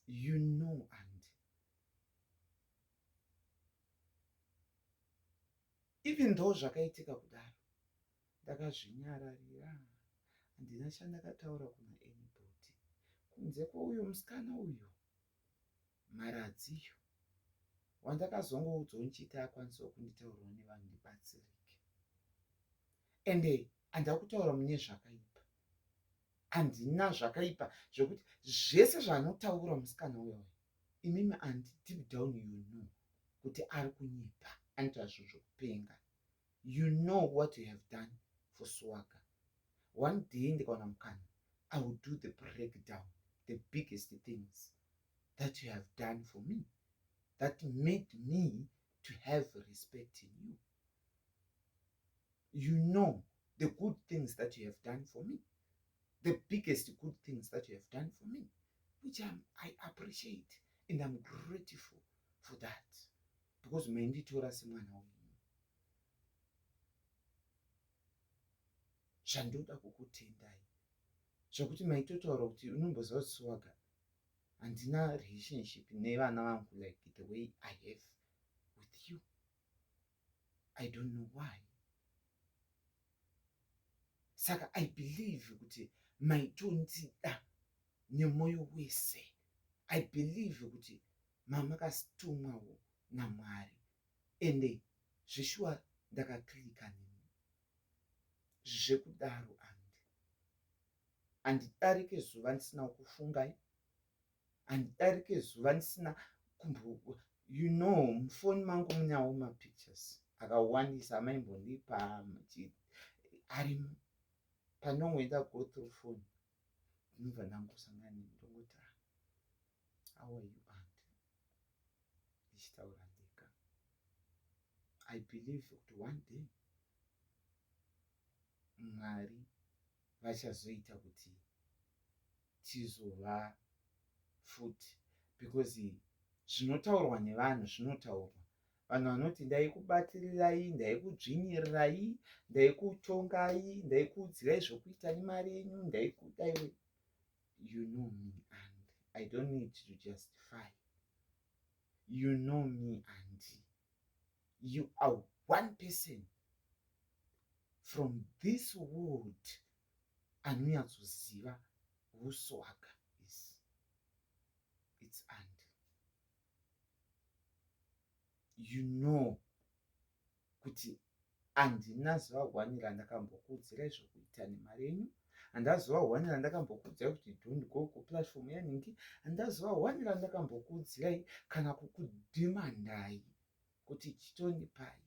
You know, and even though zvakaitika kudaro, ndakazvinyararira. Handina chandakataura kuna anybody. Kunze kweuyo musikana uyo, mharadziyo, wandakazongoudzwa nchiti akwanisawo kunditaurawo nevanhu ndibatsirike. Ende handina kutaura mune zvakaipa. Handina zvakaipa zvokuti zvese zvanotaura musikana uyo, imimi handi deep down you know kuti ari kunyepa, anoita zvinhu zvokupenga. You know what you have done for Swaga. One day ndikaona mukana, I will do the breakdown, the biggest things that you have done for me, that made me to have respect in you. You know the good things that you have done for me, the biggest good things that you have done for me, which I appreciate and I'm grateful for that, because menditora semwana wenyu. Zvandoda kukutendai zvokuti maitotaura kuti unomboziva kuti Swaga handina relationship nevana vangu like the way I have with you. I don't know why. Saka I believe kuti maitondida nemoyo wese. I believe kuti mamakasitumwawo naMwari, ende zvishua ndakaklika nemi zvekudaro. Handidarike zuva ndisina kufungai, handidarike zuva ndisina you know, mufoni mangu munawo mapictures akawandisa amaimbondipa arimo. Panongoenda go through phone, ndinobva ndangosangana nemi ndongoti how are you aunt, ndichitaura ndega. I believe kuti one day Mwari vachazoita kuti tizova futi, because zvinotaurwa nevanhu zvinotaurwa. Vanhu vanoti ndaikubatirirai, ndaikudzvinyirirai, ndaikutongai, ndaikuudzirai zvokuita nemari yenyu, ndaikudai. You know me, and I don't need to justify. You know me, and you are one person from this world anonyatsoziva who Swaga is. It's and you know kuti handina zuva hwanira ndakambokuudzirai zvokuita nemari yenyu, handina zuva hwanira ndakambokuudzirai kuti don't go kuplatform yanhingi, handina zuva hwanira ndakambokuudzirai kana kukudhimandai kuti chitonipai.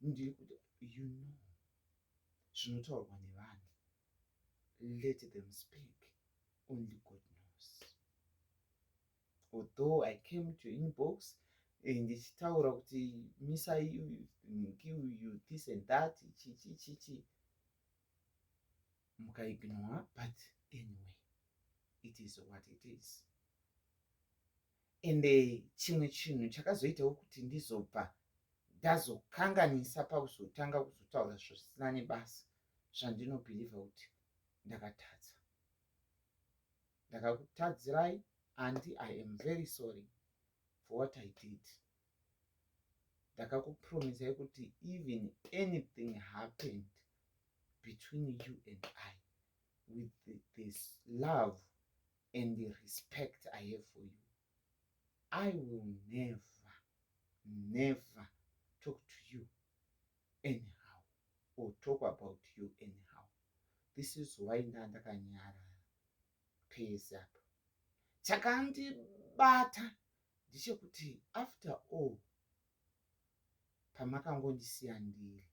Ndiri kuti you know zvinotaurwa nevanhu, let them speak, only God knows. Although I came to inbox ndichitaura kuti misa you this and that chichi mukaignore, but anyway it is what it is. Ende chimwe chinhu chakazoitawo kuti ndizobva ndazokanganisa pakuzotanga kuzotaura zvisina nebasa, zvandinobhilivha kuti ndakatadza. Ndakakutadzirai and I am very sorry for what I did. Ndakakupromisai kuti even anything happened between you and I, with this love and the respect I have for you, I will never talk to you anyhow or talk about you anyhow. This is why ndandakanyarara pays up. Chakandibata ndechekuti after all pamakangondisiya ndiri,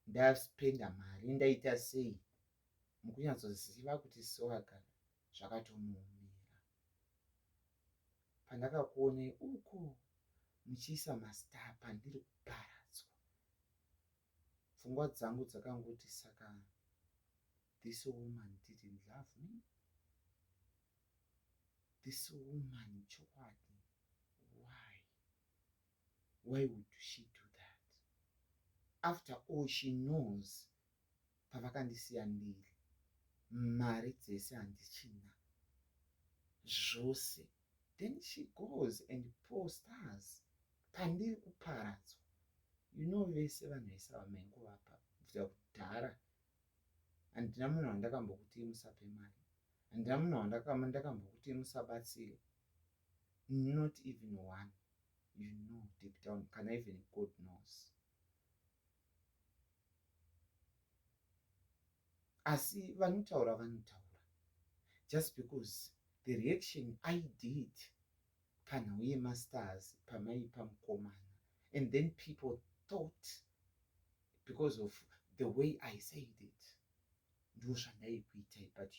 ndaspenda mari, ndaita sei, mukunyatsoziva kuti Swaga zvakatomuumira. Pandakakuonai uko muchiisa mastaa pandiri kuparadzwa, pfungwa dzangu dzakangoti saka this woman didn't love me. This woman chokwadi, why would she do that? After all she knows pavakandisiya ndiri, mari dzese handichina, zvose then she goes and posters pandiri kuparadzwa. Vese vanhu vese vamaingo vapa kubvira kudhara. Handina munhu wandakambokuti musape mari, handina munhu wandakambokuti musabatsire, not even one. Deep down, kana even God knows. Asi vanotaura just because the reaction I did panhau yemasters pamaipa mukomana, and then people thought because of the way I said it ndozvandaikuitai. But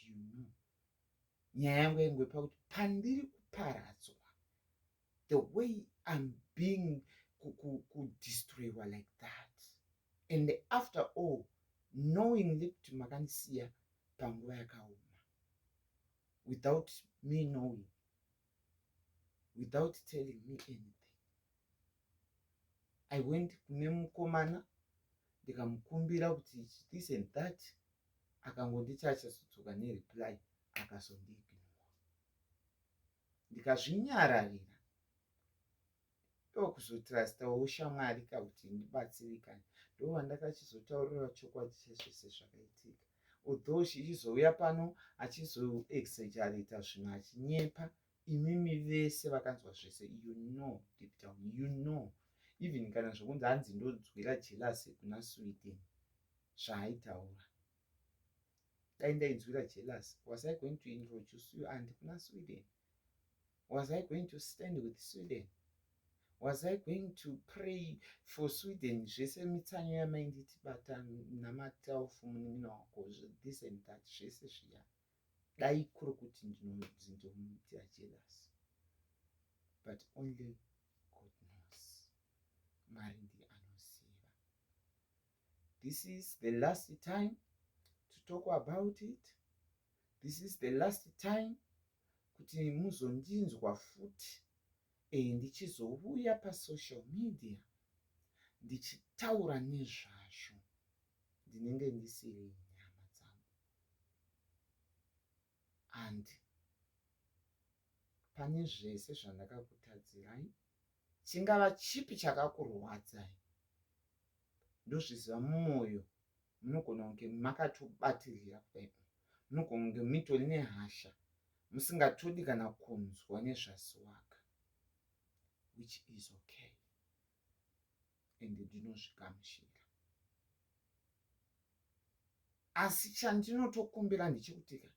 nyaya yangu yaingwe pakuti pandiri kuparadzwa, the way I'm being destroyed like that, and after all knowingly kuti makandisiya panguva yakaoma, without me knowing, without telling me anything. I went kune mukomana ndikamukumbira kuti this and that, akangonditi achazodzoka nereply, akazondiignora. Ndikazvinyararira ndokuzotrastawo shamwari kuti ndibatsirikane. Ndo wandakachizotaurira chokwadi chezvese zvakaitika, although chichizouya pano achizoexaggerata zvinhu achinyepa. Imimi vese vakanzwa zvese, deep down, even kana zvokunzi hanzi ndodzwira jealousy kuna Sweden zvaaitaura. Dai ndainzwira jealousy, was I going to introduce you and kuna Sweden? Was I going to stand with Sweden? Was I going to pray for Sweden? Zvese mitsanyo yamainditi bata namatafu munina wako, this and that, zvese zviya. Dai kuri kuti ndinomuitira jealousy. But only God knows. Mwari ndiye anoziva. This is the last time to talk about it. This is the last time kuti muzondinzwa futi ndichizouya pasocial media ndichitaura nezvazvo. Ndinenge ndisiri nyama dzangu, and pane zvese zvandakakutadzirai, chingava chipi chakakurwadzai, ndozviziva mumwoyo munogona kunge makatobatirira kudai, munogona kunge mitori nehasha musingatodi kana kunzwa nezvasiwaka, which is okay, and ndinozvigamuchira. Asi chandinotokumbira ndechekuti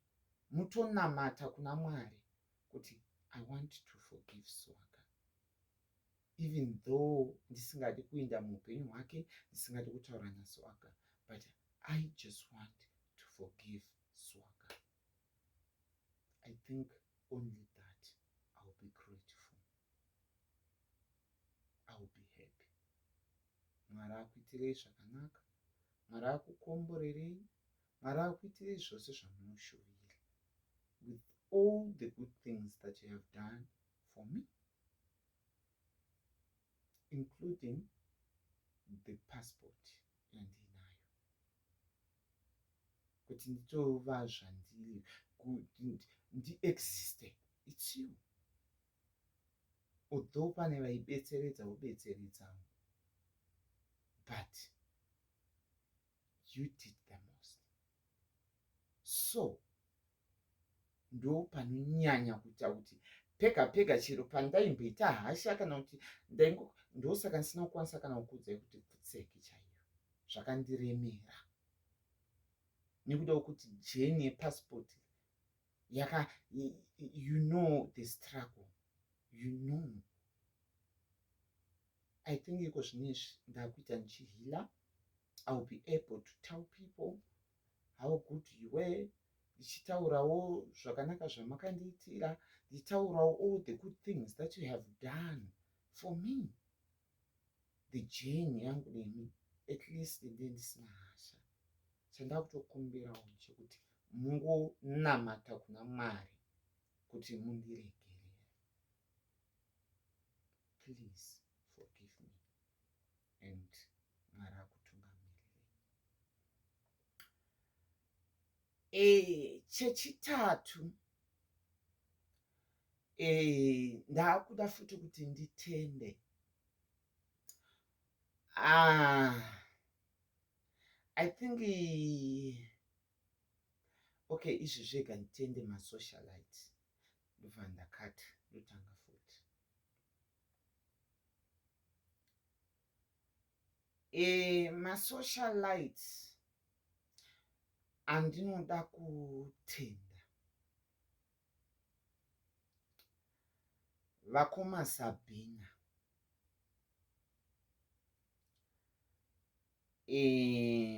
mutonamata kuna Mwari kuti I want to forgive Swaka, even though ndisingadi kuenda muupenyu hwake, ndisingadi kutaura naSwaka, but I just want to forgive Swaka. I think only that I'll be grateful, I'll be happy. Mwari akuitirei zvakanaka, Mwari akukomborerei, Mwari akuitirei zvose zvamunoshuvira, with all the good things that you have done for me, including the passport yandinayo, kuti nditova zvandiri, ndi-existe. It's you. Although pane vaibetseredzawo, but you did the most. So ndo panonyanya kuita kuti pega chero pandaimboita hasha kana kuti ndosaka ndisina kukwanisa kana kukudzai kuti kutseki chaiyo, zvakandiremera nekuda kwekuti jeni yepassport the struggle, I think iko zvinezvi ndakuita ndichihila, I'll be able to tell people how good you were, ndichitaurawo zvakanaka zvamakandiitira, ndichitaurawo all the good things that you have done for me. The journey yangu nemi, at least ndisina hasha. Chandakutokumbirawo chekuti mungonamata kuna Mwari kuti mundiregerere. Please forgive me, and Mwari akutungamirire. Chechitatu, Ndakuda futhi kuti nditende. I think okay, izvi zvega nditende masocialite ndobva ndakati ndotanga futi. Masocialite andinoda kutenda vakoma Sabina,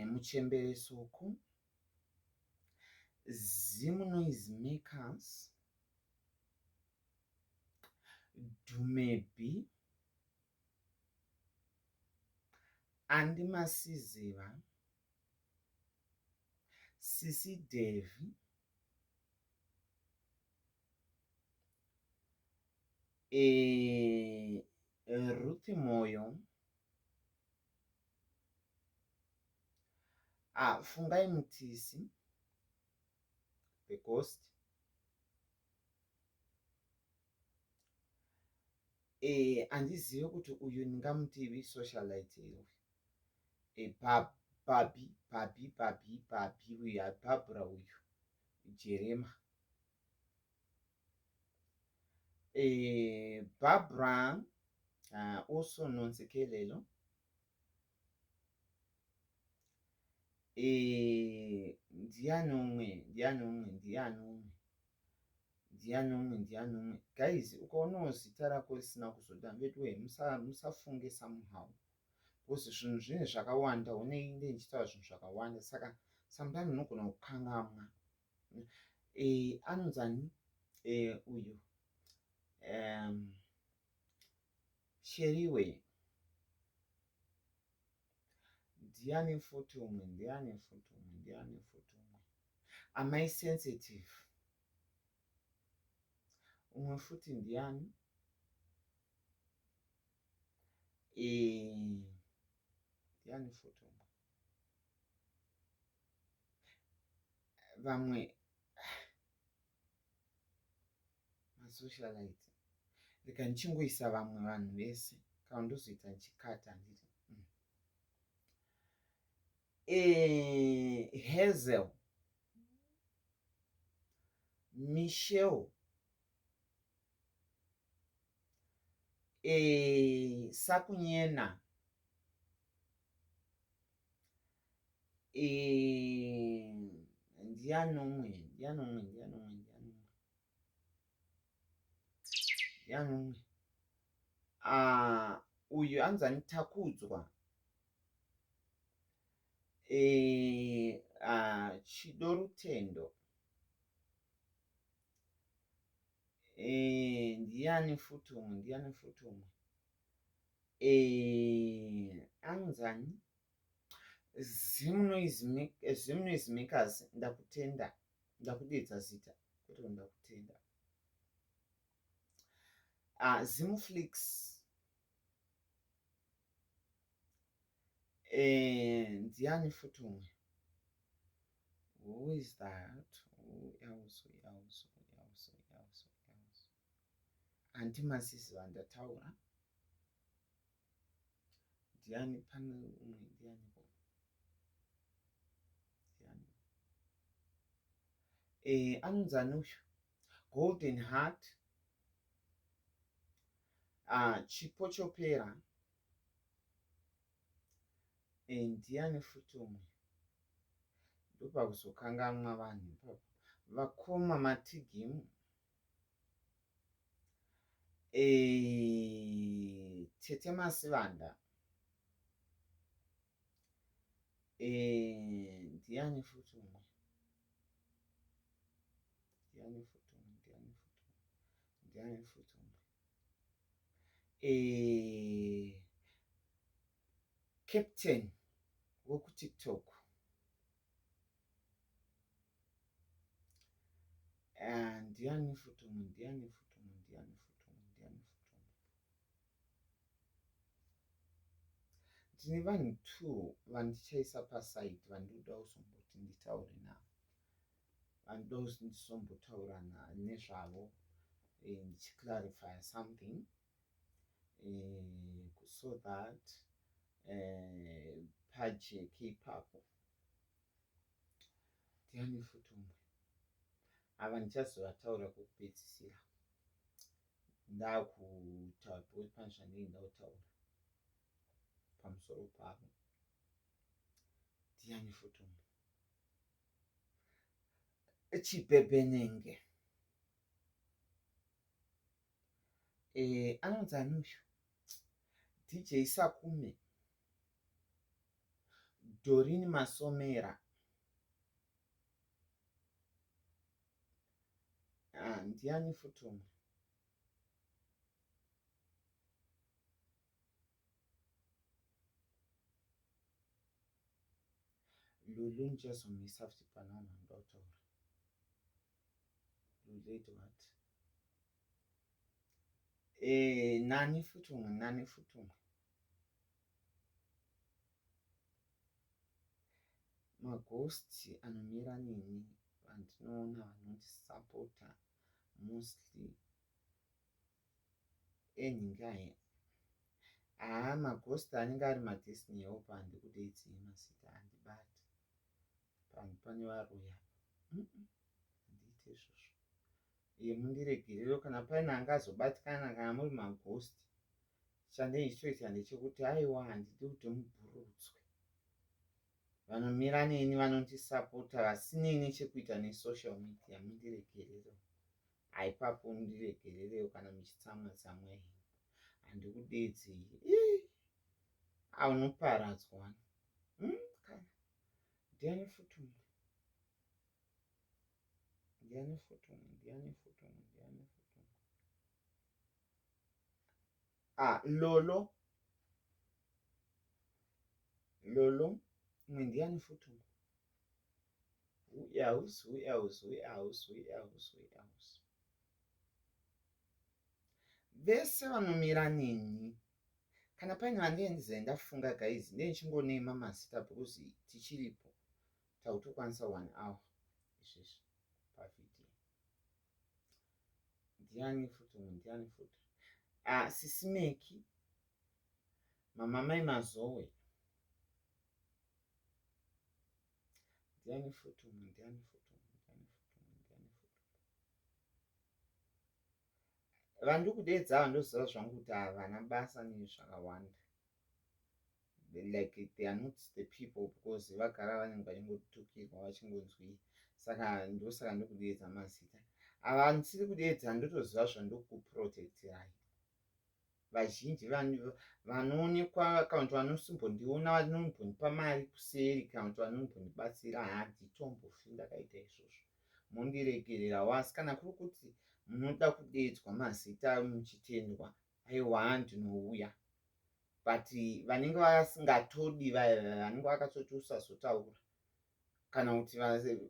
Muchemberesoku, Zimu Noise Makers, Dumebi, Andi Masiziva, Sisi Devi, Ruthi Moyo, Fungai Mutisi, The Ghost, handizivi kuti uyu ndingamuti socialite here. Babi uyu Barbara uyu Jerema. Barbara also Nonsikelelo. Ndiani umwe guys, ukaonawo zita rako risina kuzoda ndetiwe musafunge somehow, because zvinhu zvine zvakawanda, unenge ndichitaura zvinhu zvakawanda, saka sometimes unogona kukangamwa. Anonzani uyu Sheriwe. Ndiani futi umwe. Am I sensitive? Umwe futi ndiani? Ndiani futi umwe? Vamwe masocialite. Reka ndichingoisa vamwe vanhu vese kana ndozoita ndichikata nditi. Hazel, Michelle, Sakunyena, ndiani umwe. Uyu anzani Takudzwa. Chidorutendo. Ndiani futi umwe. Anzani Zimu Noise Makers. Ndakutenda, ndakudedza zita kuti ndakutenda. Zimu Flix. Ndiani futi umwe. Who is that? Who else? Anti Masiziva ndataura. Ndiani pane umwe? Anonzani uyu Golden Heart. Chipo Chopera. Ndiani futi umwe? Ndopa kuzokangamwa vanhu ipapo. Vakoma Matigimu. Tete Masivanda. Ndiani futi umwe? Captain wokuTikTok. Ndiani futi umwe. Ndine vanhu 2 vandichaisa paside vandoda kuzomboti nditaure navo. Vandoda kuzombotaura nezvavo ndichiclarify something so that pajeki ipapo ndiani futi umwe ava ndichazovataura kokupedzisira ndakutaura because pane zvandinge ndautaura pamusoro pavo. Ndiani futi umwe chibhebhenenge anonzi anuyu DJ Sakume, Doreen Masomera, ndiani futi umwe Lulu ndichazomisa futi pana vanhu vandautaura. Lulete what? Nani futi umwe maghosti anomira nini vandinoona vanondisapota mostly enyingaya maghosti anenge ari madestiny help handikudeidzi mazita handibati panhu pane varoya handiite izvozvo mundiregerero kana paine angazobatikana kana muri maghosti chandei ndichitoita ndechekuti aiwa handidi kuti mubhurudzwe vanomira neni vanondisapota vasinei nechekuita nesocial media mundiregerero haipapo mundiregerero kana muchitsamwa tsamwa henyu handikudeidzi aunoparadzwa kana ndiani futi umwe lolo umwe ndiani futi umwe who else vese vanomira neni kana paine vandenzai ndafunga guys ndechingonema mazita because tichiripo tautokwanisa 1 hour izvezvi pavhidhiyo. Ndiani futi Sisimeki, mama mai Mazowe, ndiani futi vandiri kudeedza ava ndoziva zvangu kuti havana basa nezvakawanda, like they are not the people because vagara vanenge vachingotukirwa vachingonzwi saka ndosaka ndiri kudeedza mazita ava ndisiri kudeedza ndotoziva zvandokuprotectirai vazhinji vanoonekwa kana kuti vanosimbondiona vanombondipa mari kuseri kana kuti vanombondibatsira handitombofi ndakaita izvozvo mondiregerera wasi kana kuri kuti munoda kudeedzwa mazita muchitendwa aiwa ndinouya but vanenge vasingatodi vanenge vakatoti usazotaura kana kuti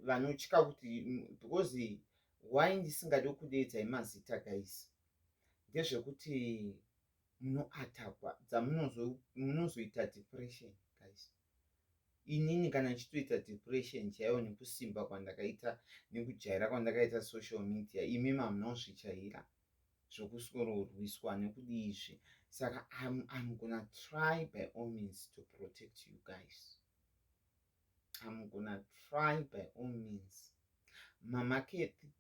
vanotya kuti because why ndisingadi kudeedzai mazita guys ndezvekuti munoatakwa munozoita depression guys. Inini kana ndichitoita depression chaiyo nekusimba kwandakaita nekujaira kwandakaita social media imi mamunozvichaira zvokuswororwiswa nekudizve saka I'm gonna try by all means to protect you guys. I'm gonna try by all means. Mama Kathy,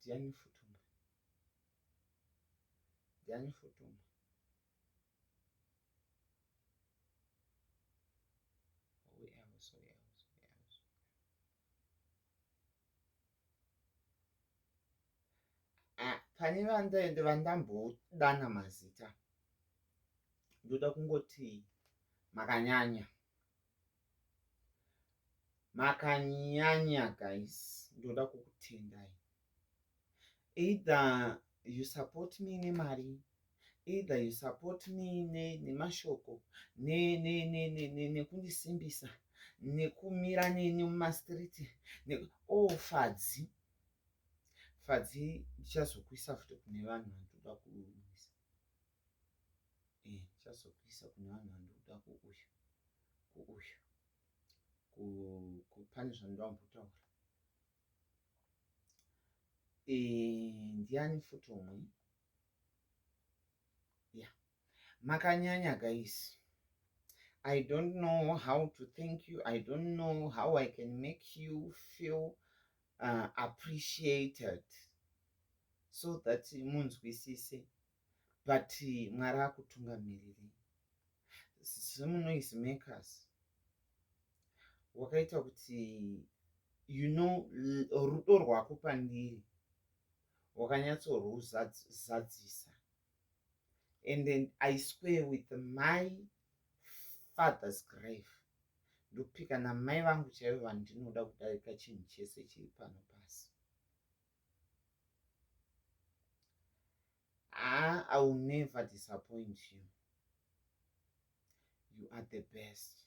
ndiani futi umwe pane vandambodana mazita ndoda kungoti makanyanya guys, ndoda kukutendai either you support me nemari, either you support me nemashoko nekundisimbisa nekumira neni mumastriti fadzi ndichazokuisa futi kune vanhu vandoda kuuyisa ndichazokuisa kune vanhu vandoda kuuya pane zvandambotaura ndiani futi umwe yeah. Makanyanya guys. I don't know how to thank you. I don't know how I can make you feel appreciated so that munzwisise, but Mwari akutungamiriri. Some noise makers wakaita kuti rudo rwako pandiri wakanyatsoruzadzisa, and then I swear with my father's grave ndopika namai vangu chaivo vandinoda kudarika chinhu chese chiri pano pasi. I will never disappoint you. You are the best.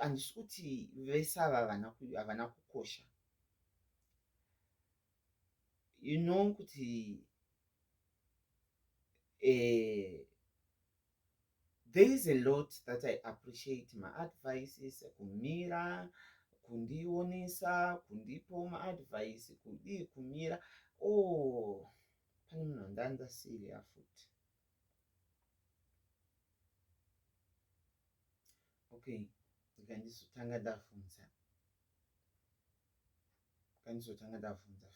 Handisi kuti vese ava havana kukosha. You know kuti there is a lot that I appreciate. My advices, kumira, kundionesa, kundipo advice, kumira. Oh, pane munhu andandasiya futi. Okay, ngandizotanga ndavhunza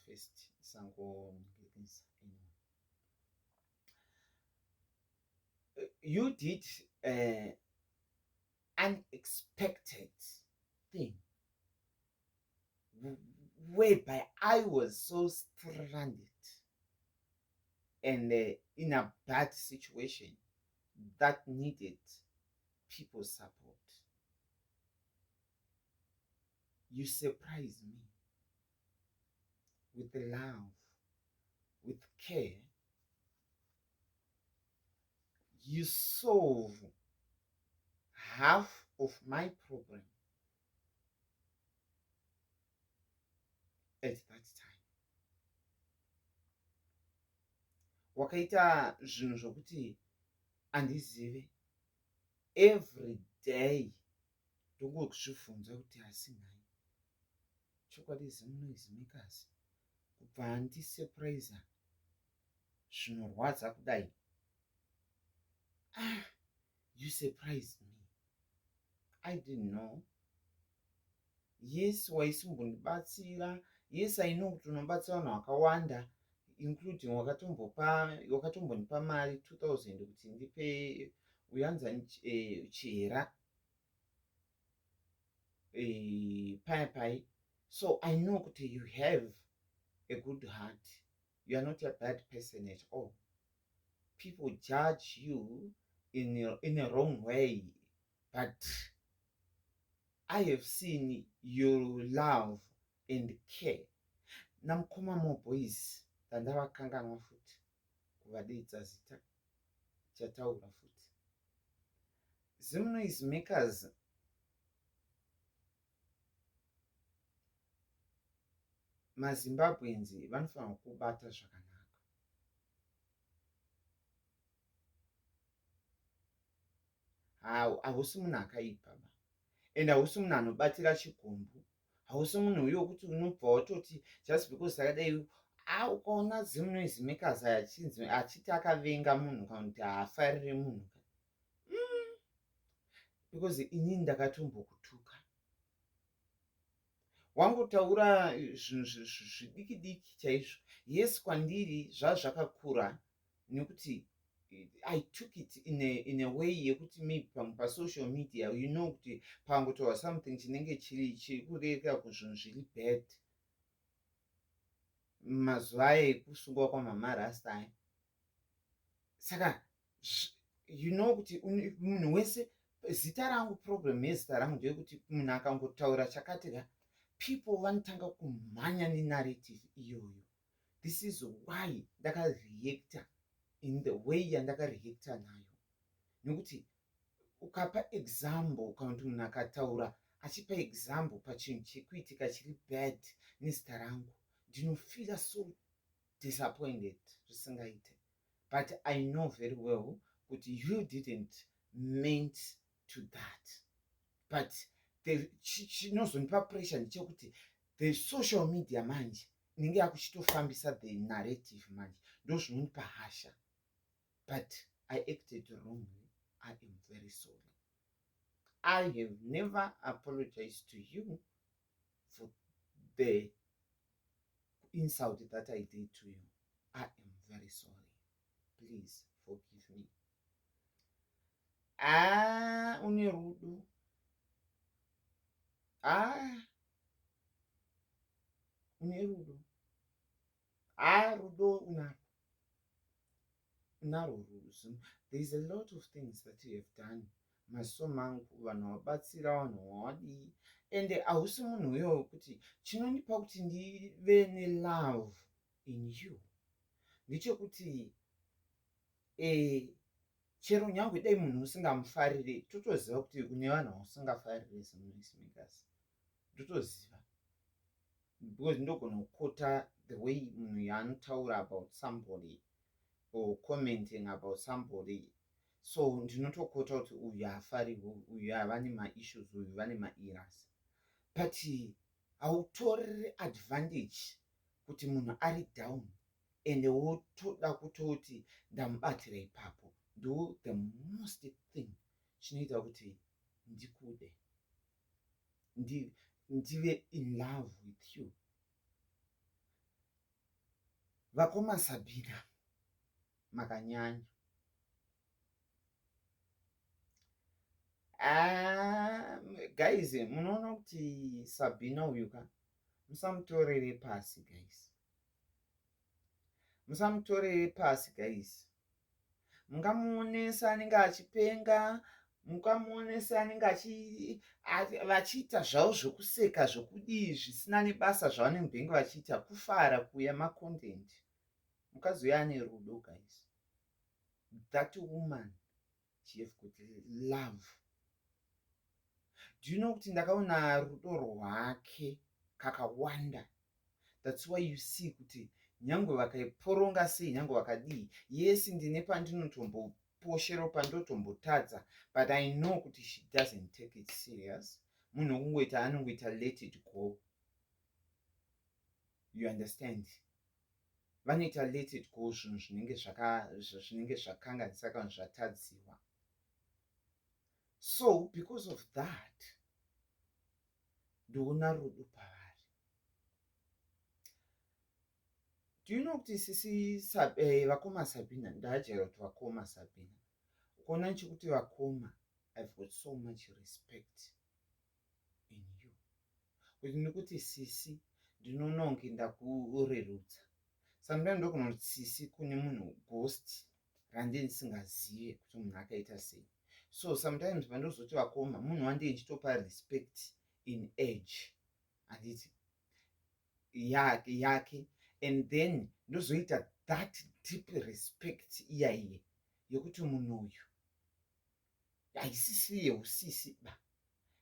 first sangomugirisa. You did unexpected thing whereby I was so stranded and in a bad situation that needed people's support. You surprised me with love, with care. You solve half of my problem at that time. Wakaita zvinhu zvokuti andizive. Every day ndongozvibvunza kuti asi nhai chokwadi zimunoizimikazi kubva andisurprise zvinorwadza kudai. You surprised me. I didn't know. Yes, waisimbondibatsira. Yes, I know kuti unobatsira vanhu vakawanda, including wakatombonipa mari 2000 kuti ndipe uyanzani chihera pai. So I know kuti you have a good heart. You are not a bad person at all. People judge you in a wrong way, but I have seen your love and care. Namukoma more boys ndandavakanganwa futi kuvadidza zita chataura futi. Zimnoise makers maZimbabwenzi vanofanira kubata zvakanaka. Hausi munhu akaipa ba, and hausi munhu anobatira chigumbu. Hausi munhu uyo kuti unobva watoti just because akadai. Ukaona zimnoise makers achiti akavenga munhu kana kuti haafariri munhu, because inini ndakatombokutuka. Wangotaura zvinhu zvidiki diki chaizvo. Yes, kwandiri zvazvakakura nekuti I took it in a way yekuti maybe pasocial media, you know kuti pangotaura something chinenge chiri kureka kuzvinhu zviri bad. Mazuva aya ekusungwa kwamama rasta aya. Saka you know kuti munhu wese zita rangu, problem yezita rangu ndeyekuti munhu akangotaura chakati people vanotanga kumhanya nenarrative iyoyo. This is why ndakareacta in the way yandakareacta nayo. Nekuti ukapa example kana kuti munhu akataura achipa example pachinhu chekuitika chiri bad nezita rangu, ndinofeel so disappointed zvisingaite. But I know very well that you didn't meant to that. But chinozonipa pressure ndechekuti the social media manje inenge yakuchitofambisa the narrative manje ndozvinonipa hasha. But I acted wrongly. I am very sorry. I have never apologized to you for the insult that I did to you. I am very sorry. Please forgive me. Une rudo. Une rudo. Rudo unaro rudo. There is a lot of things that you have done. Maso mangu vanhu vabatsira vanhu wadi ende hausi munhu uyo wekuti chinonipa kuti ndive nelove in you ndechekuti chero nyange dai munhu usingamufarire totoziva kuti une vanhu vausingafarire semunoisimekas totoziva because ndogona kukota the way munhu yaanotaura about somebody or commenting about somebody. So ndinotokota kuti uyu haafariwo uyu hava nemaissues uyu vane mairas but hautorere advantage kuti munhu ari down ende wotoda kutoti ndamubatira ipapo ndo the most thing chinoita kuti ndikude ndive in love with you. Vakoma Sabina makanyanya. Guys, munoona kuti Sabina uyu ka musamutorere pasi guys. Musamutorere pasi guys. Mungamuonesa anenge achipenga, mukamuonesa anenge vachiita zvavo zvokuseka zvokudii zvisina nebasa zvavanenge vachiita kufara kuya macontent. Mukazoya ane rudo guys. That woman, she have got love. Do you know kuti ndakaona rudo rwake kakawanda. That's why you see kuti nyange vakaiporonga sei nyange vakadii. Yes, ndine pandinotomboposhero pandotombotadza, but I know kuti she doesn't take it serious. Munhu kungoita anongoita let it go. You understand? Vanoita let it go zvinhu zvinenge zvakanganisa kana zvatadziwa. So because of that ndoona rudo pavari. Do you know kuti sisi vakoma Sabina ndajera kuti vakoma Sabina ukona nchikuti vakoma I've got so much respect in you kuti ndikuti sisi ndinoona kunge ndakurerutsa. Sometimes ndogona kuti sisi kune munhu ghost randisingazive kuti munhu akaita sei. So sometimes pandozoti vakoma munhu wandei nchitopa respect in age handiti yake and then ndozoita that deep respect iyaiye yokuti munhu uyu haisisi yeusisi ba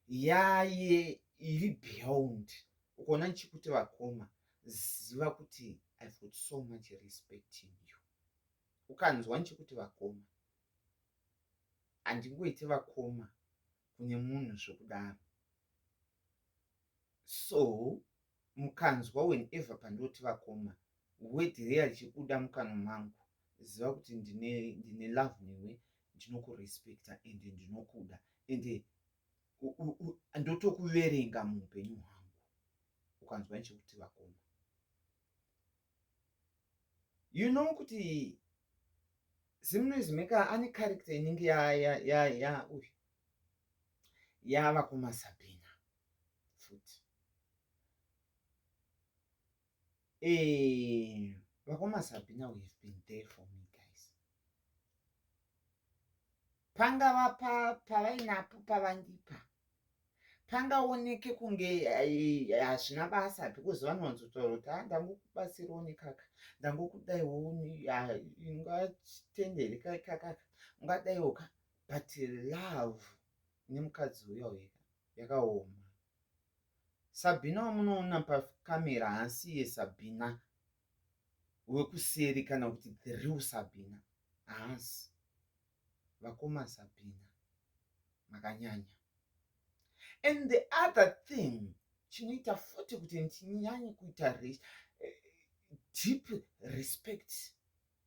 yaye iri beyond. Ukona nchikuti vakoma ziva kuti I've got so much respect in you. Ukanzwa nchikuti vakoma handingoiti vakoma kune munhu zvokudaro. So mukanzwa whenever pandoti vakoma word reya richibuda mukanwa mangu ziva kuti ndine love newe, ndinokurespecta ende ndinokuda ende ndotokuverenga muupenyu hwangu ukanzwa nchikuti vakoma. You know kuti zimunozimeka ane character inenge vakoma Sabina futi. Vakoma Sabina, we have been there for me guys. Pangava pavainapo pavandipa pangaoneke kunge hazvina basa because vanwanzotaura kuti ndangokubatsirawo nekaka ndangokudaiwo ungatendere kaka ungadaiwo ka but love nemukadzi uya weka yakaoma. Sabina wamunoona pakamera haasi yeSabina wekuseri kana kuti the real Sabina haasi. Vakoma Sabina makanyanya And the other thing chinoita futi kuti ndinyanye kuita deep respect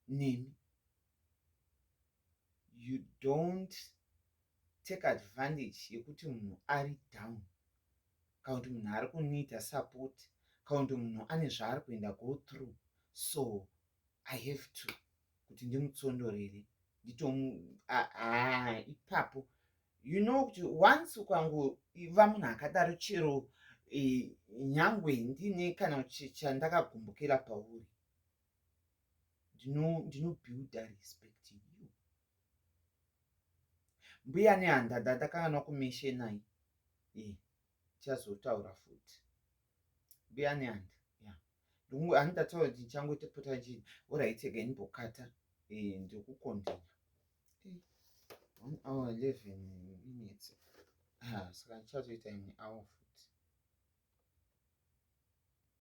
nemi, you don't take advantage yekuti munhu ari down, kana kuti munhu ari kuniita support, kana kuti munhu ane zvaari kuenda go through, so I have to kuti ndimutsondorere ipapo you know kuti once ukangoiva munhu akadaro, chero nyangwe ndine kana chandakagumbukira pauri, ndinobuilda respect you. Mbuya nehanda ndatakana kumeshenai tichazotaura futi. Mbuya nehanda handataura kuti ndichangotepota chii alright again bokata ndikukontinua 1 hour 11 minutes saka ndichazoita imwe hour futi.